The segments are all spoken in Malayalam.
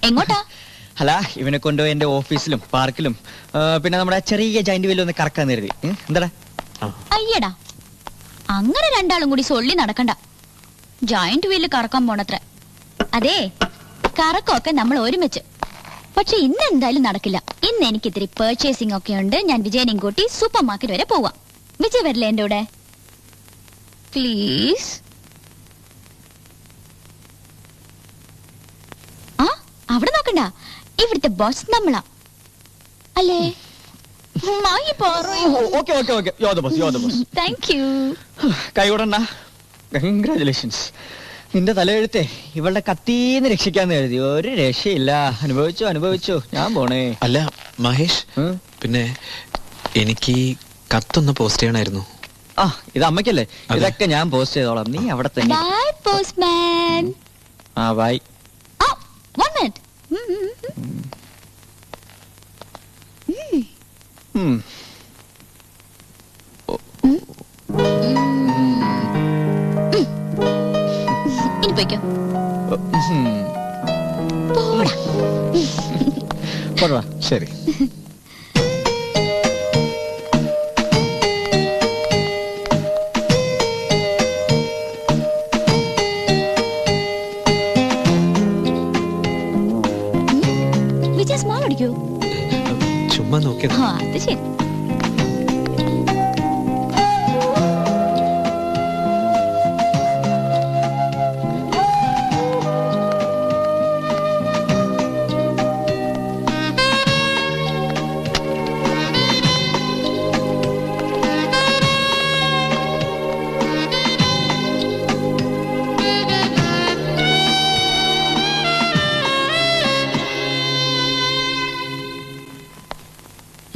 എങ്ങോട്ടാ? അല്ല, ഇവനെ കൊണ്ടുപോയി എന്റെ ഓഫീസിലും പാർക്കിലും പിന്നെ നമ്മുടെ ചെറിയ ജൈന്റ് വീലും ഒന്ന് കറക്കാൻ കരുതി. എന്താടാ? അയ്യടാ, അങ്ങനെ രണ്ടാളും കൂടി സൊള്ളി നടക്കണ്ട. ജോയിന്റ് വീല് കറക്കാൻ പോണത്ര. അതെ, കറക്കമൊക്കെ നമ്മൾ ഒരുമിച്ച്. പക്ഷെ ഇന്ന് എന്തായാലും നടക്കില്ല. ഇന്ന് എനിക്ക് ഇത്തിരി പർച്ചേസിംഗ് ഒക്കെ ഉണ്ട്. ഞാൻ വിജയനെയും കൂട്ടി സൂപ്പർ മാർക്കറ്റ് വരെ പോവാം. വിജയ് വരില്ലേ എന്റെ കൂടെ? പ്ലീസ്. ആ, അവിടെ നോക്കണ്ട. ഇവിടുത്തെ ബോസ് നമ്മളാ അല്ലേ? കൺഗ്രാറ്റുലേഷൻസ്. നിന്റെ തലയെഴുത്തേ ഇവളുടെ കത്തീന്ന് രക്ഷിക്കാന്ന് കരുതി. ഒരു രക്ഷയില്ല. അനുഭവിച്ചു. ഞാൻ പോണേ. അല്ല മഹേഷ്, പിന്നെ എനിക്ക് കത്തൊന്ന് പോസ്റ്റ് ചെയ്യണമായിരുന്നു. ആ, ഇത് അമ്മയ്ക്കല്ലേ? ഇതൊക്കെ ഞാൻ പോസ്റ്റ് ചെയ്തോളാം. നീ അവിടെ തന്നെ. Bye postman. ആ, ബൈ. One minute. ഇനി പോയിക്കോ. പോടാ. ശരി. വിജയ് സ്മോൾ അടിക്കോ? ചുമ്മാ നോക്കിയത്. അത് ശരി.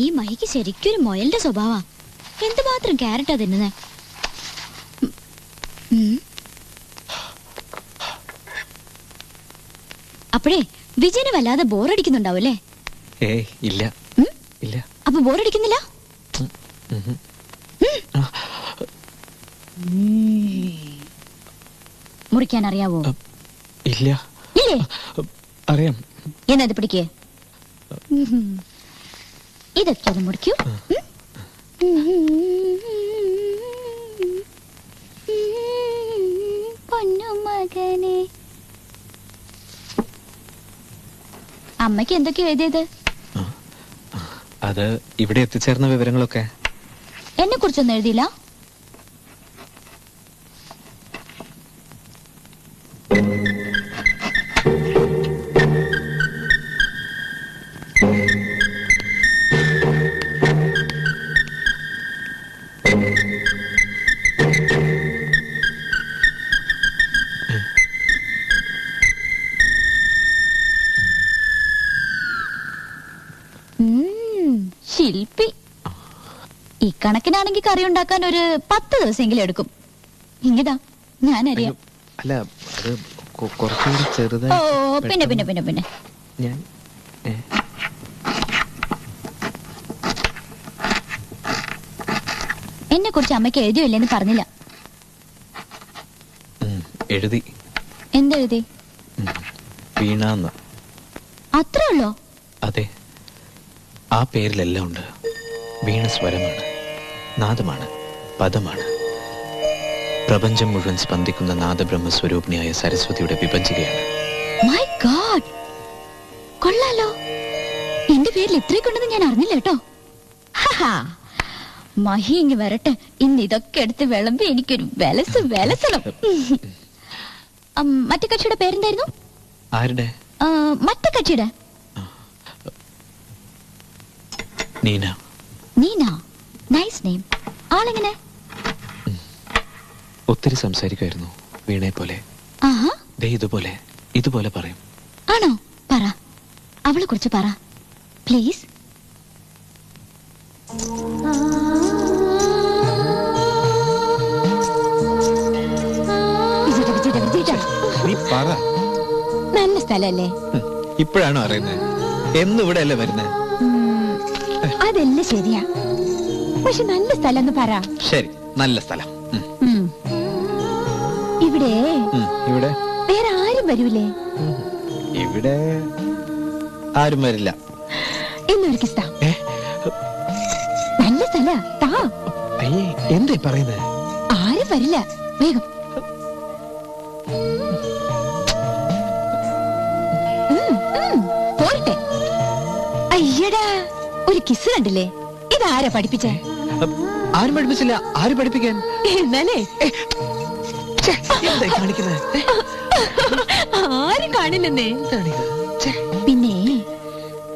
ഈ മഹിക്ക് ശരിക്കൊരു മൊയലിന്റെ സ്വഭാവ. എന്തുമാത്രം ക്യാരറ്റാ തിന്നുന്നേ. അപ്പോഴേ വിജയന് വല്ലാതെ ബോറടിക്കുന്നുണ്ടാവല്ലേ? ഇല്ല. ഇല്ല. അപ്പൊ ബോറടിക്കുന്നില്ല? മുറിക്കാൻ അറിയാവോ? ഇല്ല. ഇല്ലേ? അറിയാം. എന്നാ ഇത് പിടിക്കേ. ഇതൊക്കെ ഒന്ന് മുറിക്കൂ. പൊന്നുമകനെ. അമ്മയ്ക്ക് എന്തൊക്കെയാ എഴുതിയത്? അത് ഇവിടെ എത്തിച്ചേർന്ന വിവരങ്ങളൊക്കെ. എന്നെ കുറിച്ചൊന്നും എഴുതിയില്ല? ശില്പി. ഈ കണക്കിനാണെങ്കിൽ കറി ഉണ്ടാക്കാൻ ഒരു 10 ദിവസമെങ്കിലും എടുക്കും. ഇങ്ങതാ, ഞാനറിയാം. അല്ല, അത് കുറച്ചുകൂടി ചെറുതായി. ഓ, പിന്നെ ഞാൻ എന്നെ കുറിച്ച് അമ്മയ്ക്ക് എഴുതിയില്ലെന്ന് പറഞ്ഞില്ല. എഴുതി. എന്തെഴുതി? വീണാന്ന്. അത്രേ ഉള്ളോ? അതെ, ആ പേരിലെല്ലാം ഉണ്ട്. വീണ സ്വരമാണ്, നാദമാണ്, പദമാണ്. പ്രപഞ്ചം മുഴുവൻ സ്പന്ദിക്കുന്ന നാദബ്രഹ്മസ്വരൂപിണിയായ സരസ്വതിയുടെ വിഭജികയാണ്. മൈ ഗോഡ്, കൊള്ളാലോ. എന്റെ പേരിൽ ഇത്രയൊക്കെ ഉണ്ടെന്ന് ഞാൻ അറിഞ്ഞില്ല കേട്ടോ. മഹി ഇങ്ങ് വരട്ടെ. ഇന്ന് ഇതൊക്കെ എടുത്ത് വിളമ്പി എനിക്കൊരു വിലസണം. മറ്റേ കക്ഷിയുടെ പേരെന്തായിരുന്നു? ആരുടെ? മറ്റേ കക്ഷിയുടെ. നീന. Nice name. ആളെങ്ങനെ? ഒത്തിരി സംസാരിക്കുമായിരുന്നു, വീണയെ പോലെ. ഇതുപോലെ പറയും. ആണോ? പറ, അവളെ കുറിച്ച് പറ പ്ലീസ്. നല്ല സ്ഥലല്ലേ? ഇപ്പോഴാണോ അറിയുന്നത്? എന്നും ഇവിടെ അല്ലേ വരുന്നത്? അതെല്ലാം ശരിയാ, പക്ഷെ നല്ല സ്ഥലം എന്ന് പറ. ശരി, നല്ല സ്ഥലം. ഇവിടെ ഇവിടെ വേറെ ആരും വരൂലേ? ഇവിടെ ആരും വരില്ല. എന്നൊരു കിസ്താ. നല്ല സ്ഥല താ. എന്താ പറയുന്നത്? ആരും വരില്ല, വേഗം. പോരട്ടെ. അയ്യടാ, ഒരു കിസ് കണ്ടില്ലേ? ഇതാരാ പഠിപ്പിച്ചേ? ആരും പഠിപ്പിച്ചില്ല. ആര് പഠിപ്പിക്കാൻ? എന്നാലേ ആരും കാണില്ലെന്നേ. പിന്നെ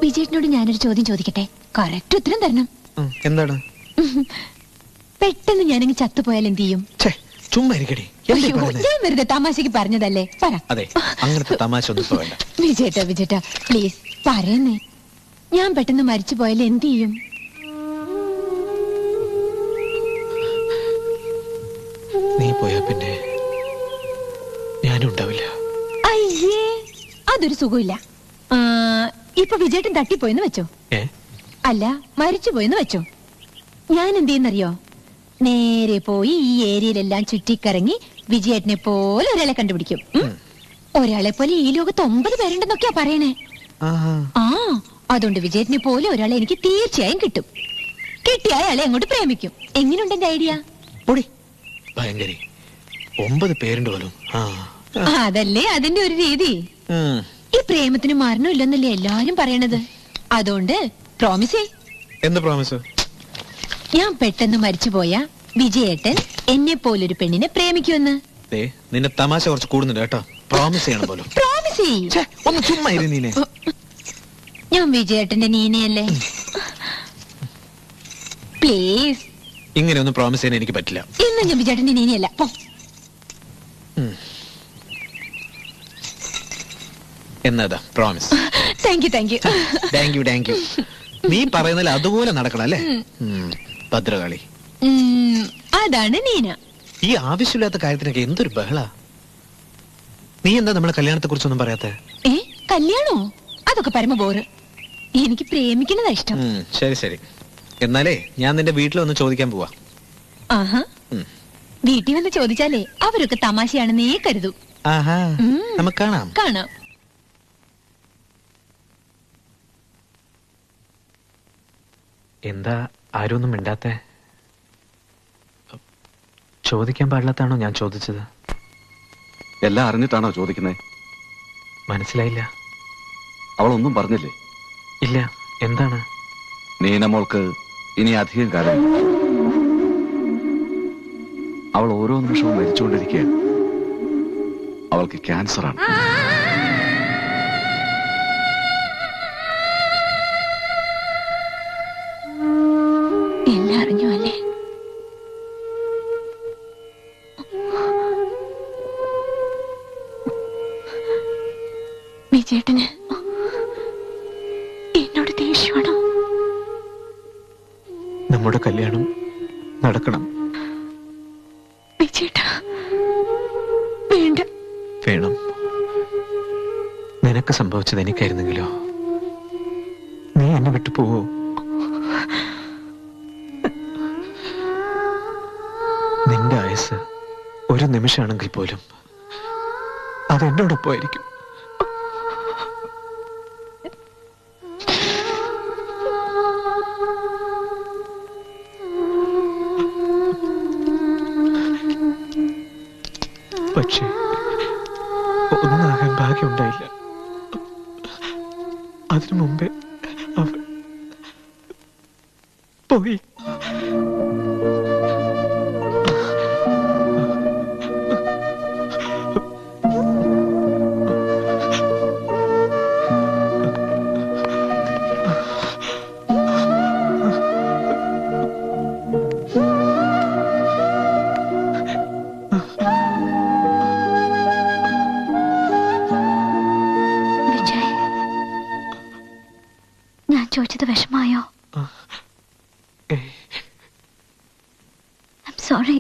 വിജയേട്ടനോട് ഞാനൊരു ചോദ്യം ചോദിക്കട്ടെ? കറക്റ്റ് ഉത്തരം തരണം. എന്താണ്? പെട്ടെന്ന് ഞാനങ്ങ് ചത്തുപോയാൽ എന്ത് ചെയ്യും? ചുമ്മാ ഇരിക്കടി. ഞാൻ വെറുതെ തമാശക്ക് പറഞ്ഞതല്ലേ, പറ. അതെ, അങ്ങനത്തെ തമാശ ഒന്നും വേണ്ട. വിജയേട്ടാ പ്ലീസ് പറയുന്നേ. ഞാൻ പെട്ടെന്ന് മരിച്ചു പോയാൽ എന്ത് ചെയ്യും? നീ പോയാ പിന്നെ ഞാനും ഉണ്ടാവില്ല. അയ്യേ, അതൊരു സുഖമില്ല. ഇപ്പൊ വിജയേട്ടൻ തട്ടിപ്പോയെന്ന് വെച്ചോ, അല്ല മരിച്ചുപോയെന്ന് വെച്ചോ. ഞാൻ എന്ത് ചെയ്യുന്നറിയോ? നേരെ പോയി ഈ ഏരിയയിലെല്ലാം ചുറ്റിക്കറങ്ങി വിജയേട്ടനെ പോലെ ഒരാളെ കണ്ടുപിടിക്കും. ഒരാളെ പോലെ ഈ ലോകത്ത് 9 പേരുണ്ടെന്നൊക്കെയാ പറയണേ. അതുകൊണ്ട് വിജയേട്ടനെ പോലെ ഒരാളെ എനിക്ക് തീർച്ചയായും കിട്ടും. കിട്ടിയ അയാളെ അങ്ങോട്ട് പ്രേമിക്കും. എങ്ങനെയുണ്ട് എന്റെ ഐഡിയ? ഭയങ്കരി. 9 പേരുണ്ട് പോലും. അതല്ലേ അതിന്റെ ഒരു രീതി. ഈ പ്രേമത്തിന് മരണമില്ലെന്നല്ലേ എല്ലാരും പറയണത്. അതുകൊണ്ട് പ്രോമിസ്. എന്ത് പ്രോമിസ്? ഞാൻ പെട്ടെന്ന് മരിച്ചു പോയാ വിജയേട്ടൻ എന്നെ പോലൊരു പെണ്ണിനെ പ്രേമിക്കുമെന്ന്. നിന്നെ തമാശ കുറച്ച് കൂടുന്നുണ്ട് കേട്ടോ. പ്രോമിസ് ചെയ്യണം പോലും. പ്രോമിസ്. ഒന്ന് ചുമ്മാ ഇരു നീനെ. ഞാൻ വിജയേട്ടന്റെ നീനയല്ലേ? പ്ലീസ്. ഇങ്ങനെ ഒന്നും പ്രോമിസ് ചെയ്യാൻ എനിക്ക് പറ്റില്ല. ഇന്ന് ഞാൻ വിജയേട്ടന്റെ നീനയല്ല. എന്നതാ പ്രോമിസ്? Thank you. നീ പറയുന്നതിൽ അതുപോലെ നടക്കണം അല്ലേ? ഭദ്രകാളി. അതാണ് നീന. ഈ ആവശ്യമില്ലാത്ത കാര്യത്തിനൊക്കെ എന്തൊരു ബഹള. നീ എന്താ നമ്മളെ കല്യാണത്തെ കുറിച്ചൊന്നും പറയാത്ത? കല്യാണോ? അതൊക്കെ പരമ ബോറ്. എനിക്ക് പ്രേമിക്കുന്നതാ ഇഷ്ടം. ശരി. എന്നാലേ ഞാൻ നിന്റെ വീട്ടിൽ വന്ന് ചോദിക്കാൻ പോവാ. വീട്ടിൽ വന്ന് ചോദിച്ചാലേ അവരൊക്കെ തമാശയാണെന്നേ കരുതൂ. നമുക്ക് കാണാം. എന്താ ആരും ഒന്നും മിണ്ടാത്തെ? ചോദിക്കാൻ പാടില്ലാത്താണോ ഞാൻ ചോദിച്ചത്? എല്ലാം അറിഞ്ഞിട്ടാണോ ചോദിക്കുന്നത്? മനസ്സിലായില്ല. അവളൊന്നും പറഞ്ഞില്ലേ? ഇല്ല. എന്താണ്? നീനമോൾക്ക് ഇനി അധികം കാലം അവൾ ഓരോ നിമിഷവും മരിച്ചുകൊണ്ടിരിക്കുകയാണ്. അവൾക്ക് ക്യാൻസറാണ്. എല്ലാം അറിഞ്ഞു അല്ലേ? വിജയേട്ടന് എന്നോട് ദേഷ്യമാണോ? നമ്മുടെ കല്യാണം നടക്കണം. വിജയേട്ടാ വേണ്ട. വേണം. നിനക്ക് സംഭവിച്ചത് എനിക്കായിരുന്നെങ്കിലോ? നീ എന്നെ വിട്ടു പോവോ? നിന്റെ ആയുസ് ഒരു നിമിഷമാണെങ്കിൽ പോലും അതെന്നോടൊപ്പമായിരിക്കും. പക്ഷേ ഒന്നാകാൻ ഭാഗ്യമുണ്ടായില്ല. അതിനു മുമ്പേ അവൾ പോയി. ചോദിച്ചത് വിഷമായോ? I'm sorry.